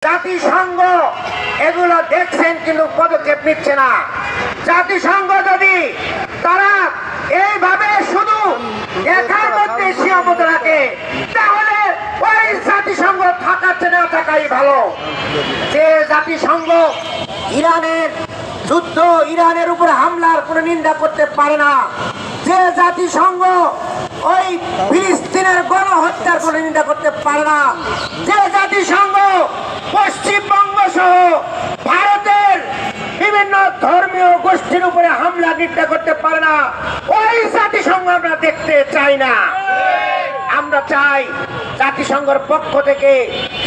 জাতিসংঘ এগুলো দেখছেন কিন্তু পদক্ষেপ নিচ্ছে না। জাতিসংঘ যদি তারা এইভাবে শুধু দেখার মধ্যে সীমাবদ্ধ রাখে তাহলে ওই জাতিসংঘ থাকার চেয়ে না থাকাই ভালো। যে জাতিসংঘ ইরানের যুদ্ধ, ইরানের উপরে হামলার কোনো নিন্দা করতে পারে না, যে জাতিসংঘ ওই ফিলিস্তিনের গণহত্যার কোনো নিন্দা করতে পারে না, যে জাতিসংঘ পশ্চিমবঙ্গ সহ ভারতের বিভিন্ন ধর্মীয় গোষ্ঠীর উপরে হামলা নিন্দা করতে পারে না, ওই জাতিসংঘ আমরা দেখতে চাই না। আমরা চাই জাতিসংঘের পক্ষ থেকে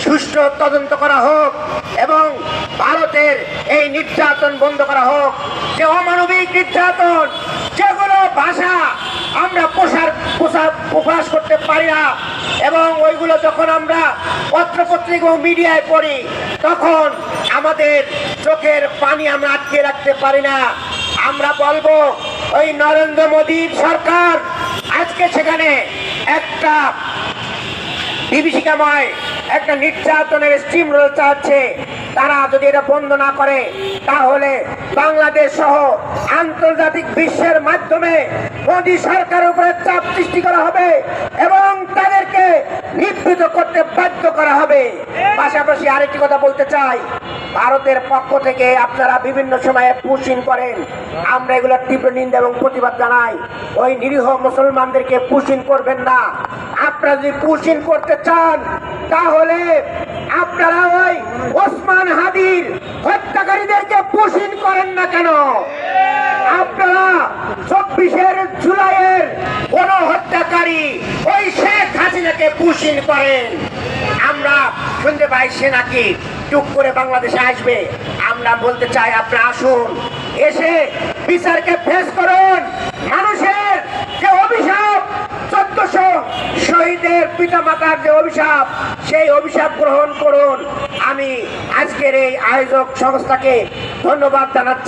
সুষ্ঠু তদন্ত করা হোক এবং ভারতের এই নির্যাতন বন্ধ করা হোক। যে অমানবিক নির্যাতন, যেগুলো ভাষা আমরা প্রকাশ করতে পারি না এবং ওইগুলো যখন আমরা পত্রপত্রিকা এবং মিডিয়ায় পড়ি তখন আমাদের চোখের পানি আমরা আটকে রাখতে পারি না। আমরা বলবো ওই নরেন্দ্র মোদীর সরকার আজকে সেখানে একটা বিভীষিকাময় একটা নির্যাতনের স্টিম রোল চাচ্ছে। তারা যদি এটা বন্ধ না করে তাহলে বাংলাদেশ সহ আন্তর্জাতিক বিশ্বের মাধ্যমে মোদী সরকারের উপরে চাপ সৃষ্টি করা হবে এবং তাদেরকে নিবৃত করতে বাধ্য করা হবে। পাশাপাশি আরেকটি কথা বলতে চাই, ভারতের পক্ষ থেকে আপনারা বিভিন্ন সময়ে পুশিং করেন, আমরা এগুলো তীব্র নিন্দা এবং প্রতিবাদ জানাই। ওই নিরীহ মুসলমানদেরকে পুশিং করবেন না। আপনারা যদি পুশিং করতে চান তাহলে আপনারা ওই ওসমান হাদির হত্যাকারীদেরকে পুশিং করেন না কেন? আপনারা 24 জুলাইয়ের গণহত্যাকারী ওই শেখ হাসিনাকে পুশিং করেন। আমরা শুনতে পাই সে নাকি টুক করে বাংলাদেশে আসবে। আমরা বলতে চাই আপনারা আসুন, এসে বিচারকে ফেস করুন। মানুষের যে অভিশাপ, 1400 শহীদের পিতামাতার যে অভিশাপ, সেই অভিশাপ গ্রহণ করুন। আমি আজকের এই আয়োজক সংস্থাকে ধন্যবাদ জানাচ্ছি।